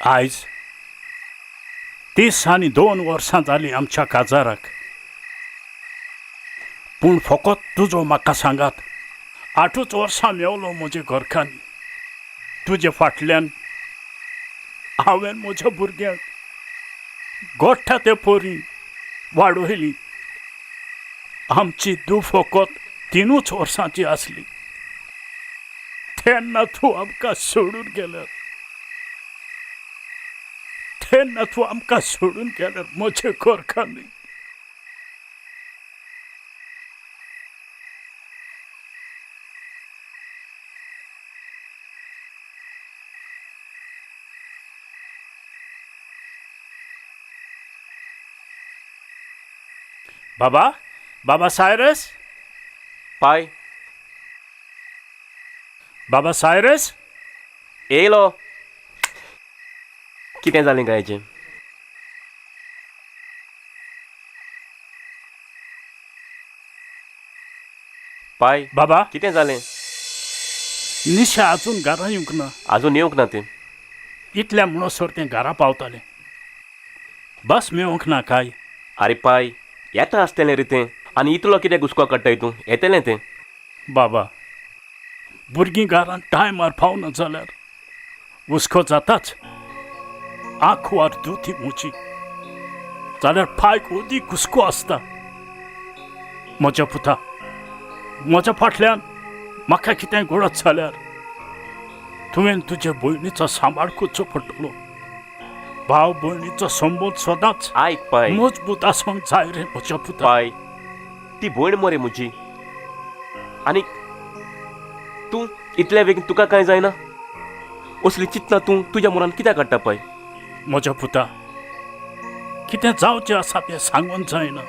आयज 30 आनी 2 वर्सां जालीं आमच्या काजाराक. पूण फकत तुजो म्हाका सांगात, 8 वर्सां मेवलो म्हजे घरकान्नी. तुजे फाटल्यान हांवें म्हज्या भुरग्यांक गोठ्ठा ते पोरी वाडयली. आमची तूं फकत 3 वर्सांची आसली तेन्ना तूं आमकां सोडून गेल्यार. म्हजे घरकान्नी. बाबा सायरस. पाय बाबा सायरस. येयलो. कितें जालें काय हेजें? पाय बाबा कितें जालें? निशा अजून घरा येवंक ना. आजून येवंक ना तें? इतल्या म्हणसर तें घरा पावतालें. बस मेळोंक ना काय? आरे पाय येता आसतलें रे तें. आनी इतलो कितें घुस्को काडटाय तूं? येतलें तें. बाबा भुरगीं घरांत टायमार पावना जाल्यार हुस्को जाताच. आंखवार दुती मुची जाल्यार पायक उदीक हुस्को आसता. म्हज्या पुता, म्हज्या फाटल्यान म्हाका कितें घडत जाल्यार तुवें तुजे भयणीचो सांबाळ करचो पडटलो. भाव भयणीचो संबंद सदांच आयक पाय, मजबूत आसूंक जाय रे म्हज्या पुता. पाय ती भयण मरे म्हजी. आनी तूं इतल्या बेगीन तुका कांय जायना? असली चिंतना तूं तुज्या मनान कित्याक काडटा पाय? म्हज्या पुता, कितें जावचें आसा तें सांगून जायना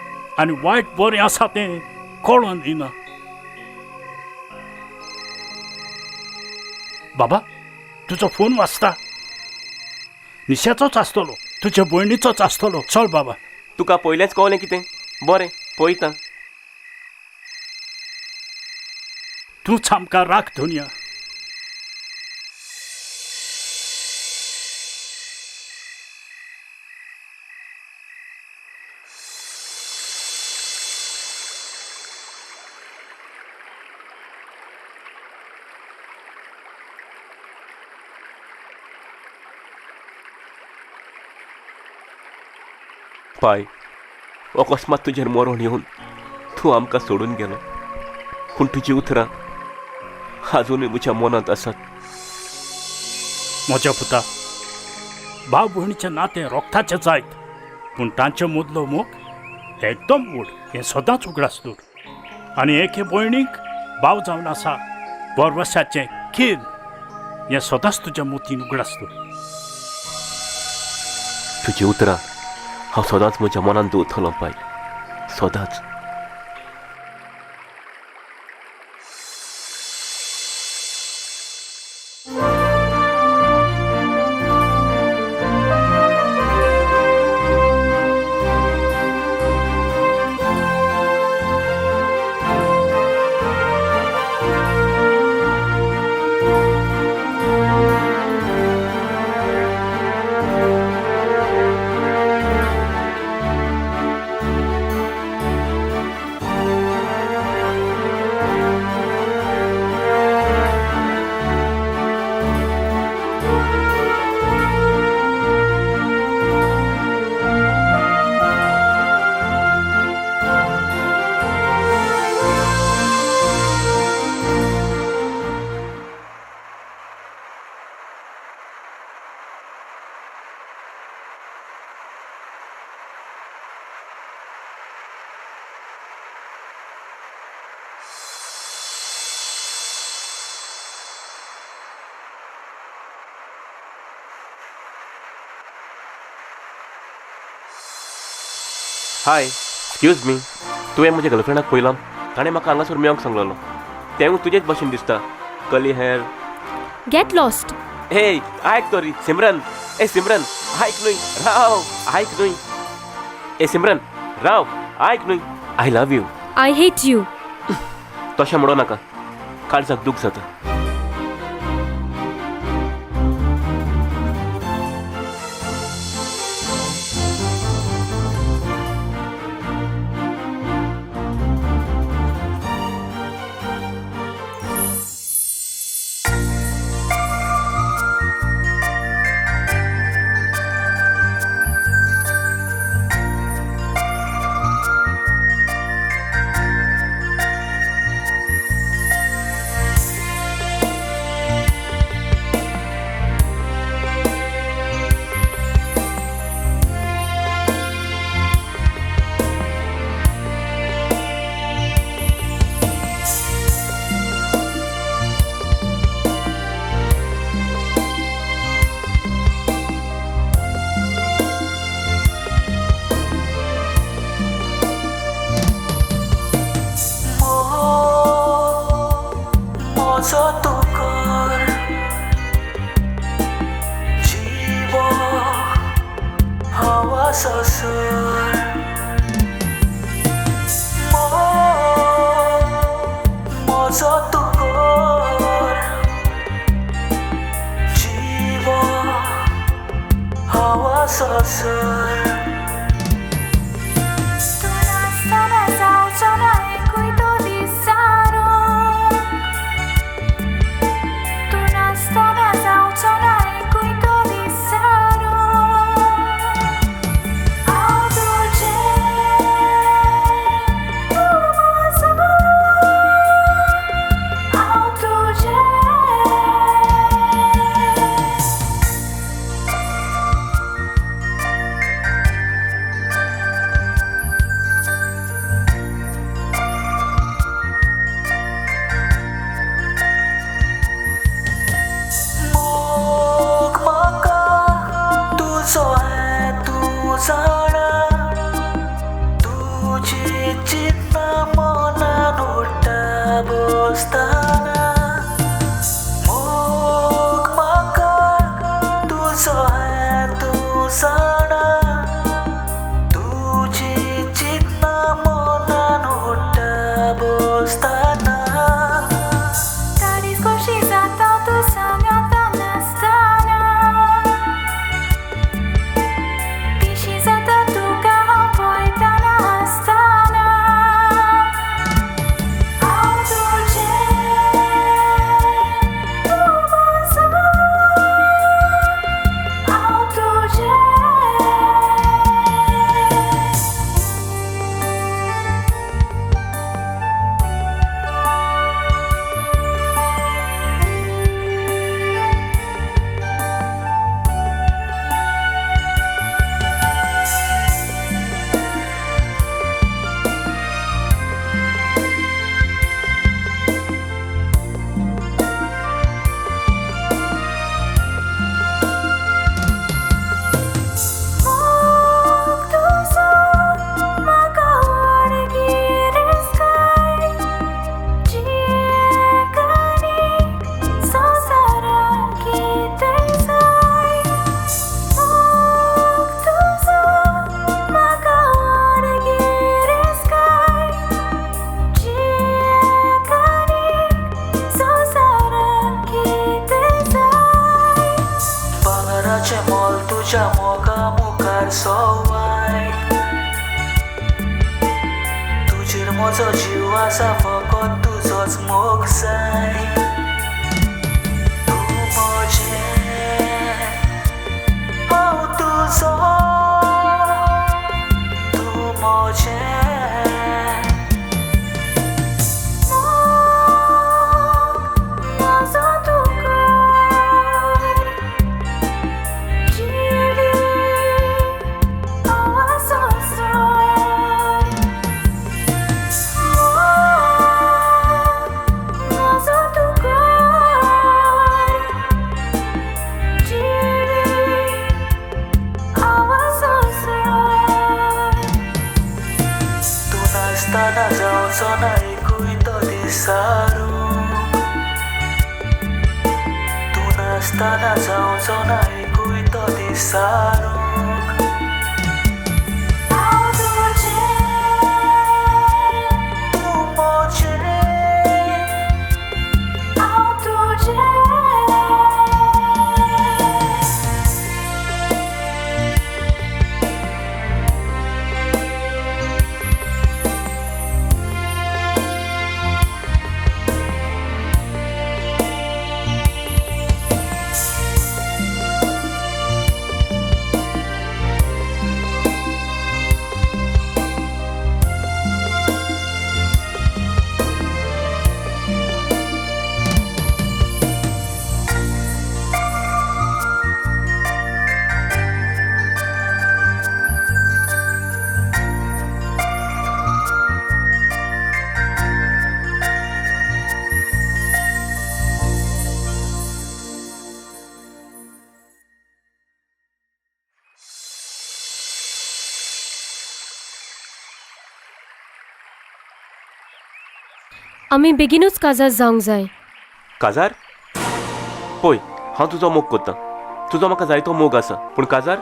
आनी वायट बरें आसा तें कळोन येना. बाबा तुजो फोन वाजता. निशाचोच आसतलो, तुज्या भयणीचोच आसतलो. चल बाबा. तुका पयलेंच कळलें कितें? बरें पळयता. तूंच आमकां राख दुनिया. पाय अकस्मात तुजेर मरण येवन तूं आमकां सोडून गेलो. पूण तुजी उतरां आजुनूय म्हज्या मनांत आसात. म्हज्या पुता, भाव भयणीचें नातें रोगताचें जायत, पूण तांचे मदलो मोग एकदम व्हड हें सदांच उगडास दवर. आनी एके भयणीक भाव जावन आसा बरवशाचें खीर हें सदांच तुज्या मोतीन उगडास दवर. तुजी उतरां हांव सदांच म्हज्या मनान दवरतलों पाय, सदांच. हाय, एक्सक्यूज मी. तुवें म्हज्या गर्लफ्रेंडाक पळयलां? ताणें म्हाका हांगासर मेळोंक सांगलेलो. तेवूय तुजेच भशेन दिसता. Curly hair. Get lost. हे आयक तरी सिमरन. ए सिमरन आयक न्हय, राव. आयक न्हय. ए सिमरन राव, आयक न्हय. I love you. I hate you. तशें म्हणो नाका, काळजाक दूख जाता. म्हजो तूं कर जीव हवा ससर म्हजो तूं कर जीव हवा ससर म्हजो जीव आसा फकत तुजोच मोग जाय तूं म्हजें हांव तुजो तूं म्हजें Nastaná zaonco na ikuj to disarok आमी बेगीनूच काजार जावंक जाय. काजार पळय हांव तुजो मोग करतां तुजो म्हाका जाय तो मोग आसा पूण काजार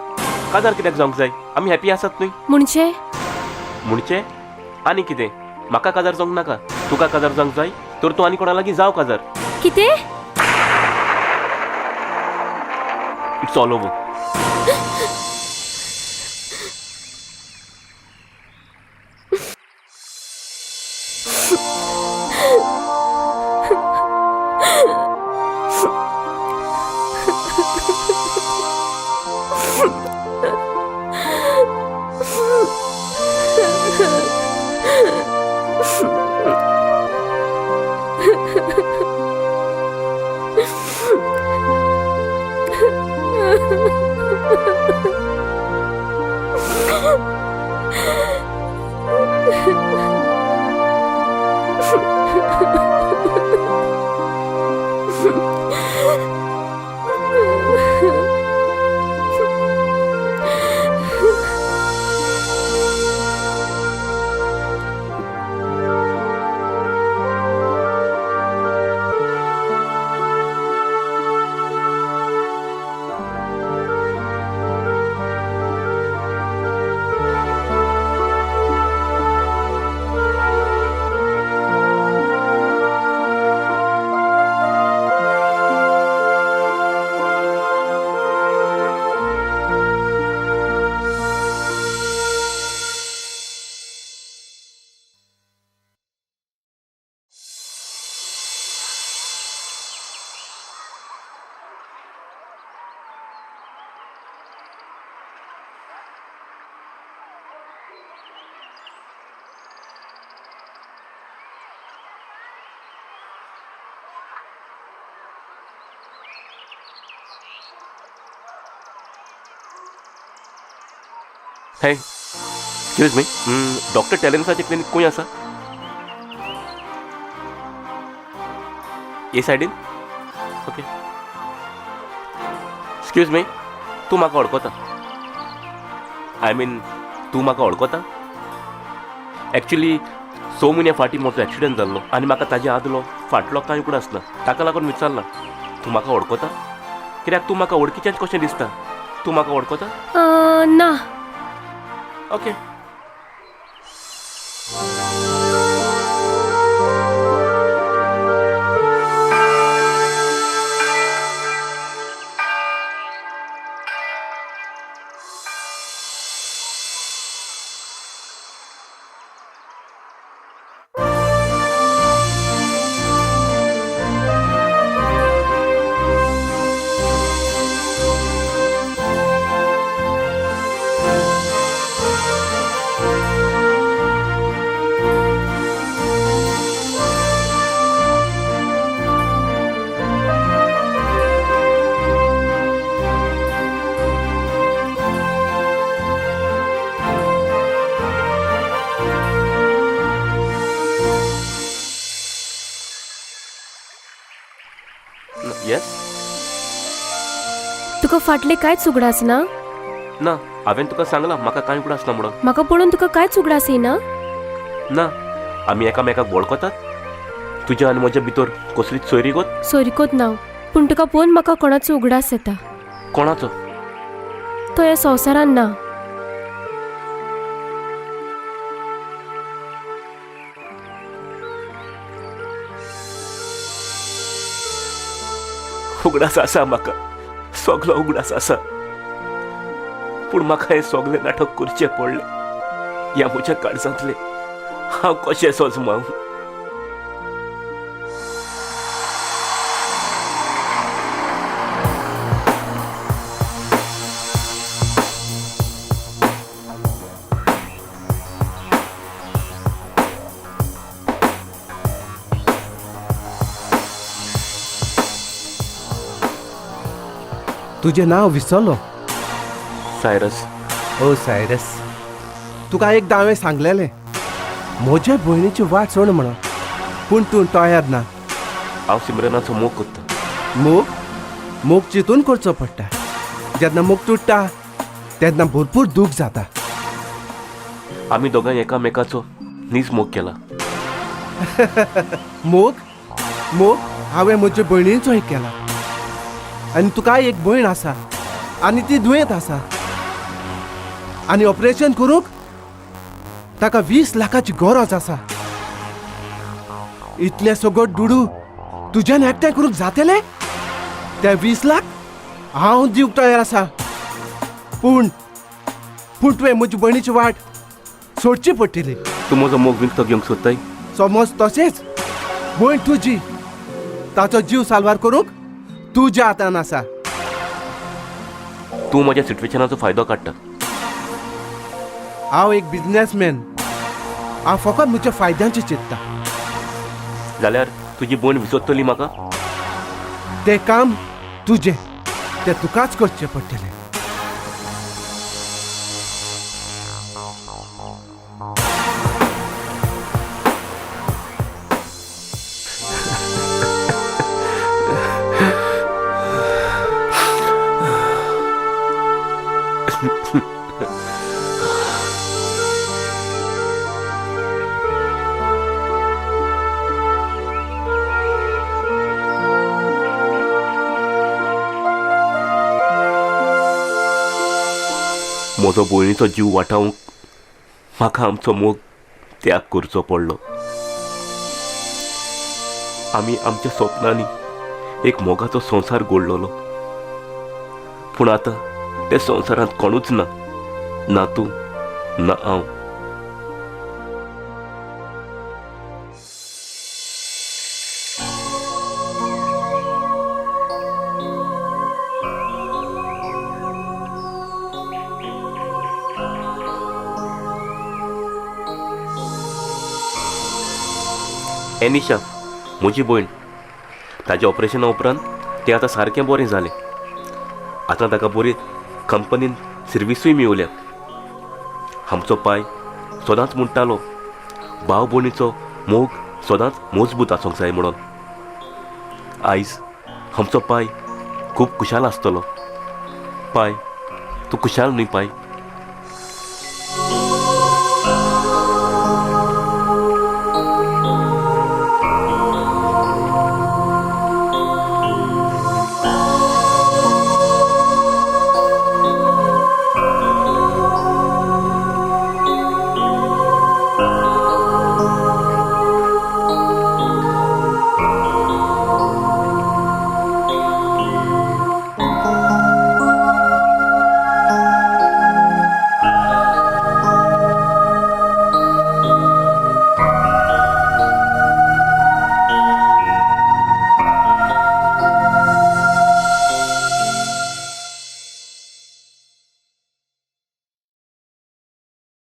काजार कित्याक जावंक जाय आमी हॅपी आसात न्हय म्हणचे आनी कितें म्हाका काजार जावंक नाका तुका काजार जावंक जाय तर तूं आनी कोणा लागीं जाव काजार कितें it's all over Hey, excuse me. Doctor टेलेन्साचें क्लिनीक खंय आसा? हे सायडीन? ओके. एक्सक्यूज मी, तूं म्हाका वळखता? आय मीन, तूं म्हाका वळखता? एक्चुली 6 म्हयन्या फाटीं म्हजो एक्सिडंट जाल्लो आनी म्हाका ताजे आदलो फाटलो कांय कूड आसना. ताका लागून विचारलां, तूं म्हाका वळखता? कित्याक तूं म्हाका वळखीचेंच कशें दिसता. तूं म्हाका वळखता? ना. ओके. येस. तुका फाटले कांयच उगडास ना? ना, हांवें तुका सांगलां म्हाका कांय कूड आसना म्हणून. म्हाका पळोवन तुका कांयच उगडास येना? ना, आमी एकामेकाक वळखतात. तुज्या आनी म्हज्या भितर कसलीच सोयरीगोत? सोयरीकोत ना, पूण तुका पळोवन म्हाका कोणाचो उगडास येता. कोणाचो? तो ह्या संवसारान ना. उगडास आसा म्हाका, सगलो उगडास आसा. पूण म्हाका हें सगलें नाटक करचें पडलें. ह्या म्हज्या काळजांतलें हांव कशें सोजमां. तुजें नांव विसरलो? सायरस. ओ सायरस, तुका एक दावे सांगलेलें म्हजे भयणीची वाट सोड म्हणून, पूण तूं तयार ना. हांव सिमरनाचो मोग करतां. मोग चिंतून करचो पडटा. जेन्ना मोग तुटता तेन्ना भरपूर दूख जाता. आमी दोगांय एकामेकाचो नीज मोग केला. मोग हांवें म्हज्या भयणीचो एक केला आनी तुका एक भयण आसा आनी ती दुयेंत आसा आनी ऑपरेशन करूंक ताका 20 लाखाची गरज आसा. इतले सगळं डुडू तुज्यान एकठांय करूंक जातले? ते 20 लाख हांव दिवंक तयार आसा. पूण तुवें म्हज्या भयणीची वाट सोडची पडटली. तूं म्हजो मोग विकतो घेवंक सोदताय? समज तशेंच भयण तुजी ताचो जीव साल्वार करूंक तुज्या हातान आसा. तूं म्हज्या सिट्युएशनाचो फायदो काडटा. हांव एक बिझनेसमॅन. हांव फकत म्हज्या फायद्यांचें चिंत्ता. जाल्यार तुजी भयण विसरतली म्हाका? तें काम तुजें, तें तुकाच करचें पडटलें. म्हजो भयणीचो जीव वाटावंक म्हाका आमचो मोग त्याग करचो पडलो. आमी आमच्या स्वप्नांनी एक मोगाचो संवसार घडलोलो. पूण आतां त्या संवसारांत कोणूच ना. ना तूं ना हांव. एनिशा म्हजी भयण, ताच्या ऑपरेशना उपरांत तें आतां सारकें बरें जालें. आतां ताका बरी कंपनीन सर्विसूय मेवल्या. आमचो पाय सदांच म्हणटालो भाव भयणीचो मोग सदांच मजबूत आसूंक जाय म्हणून. आयज आमचो पाय खूब खुशाल आसतलो. पाय, तूं खुशाल न्ही पाय?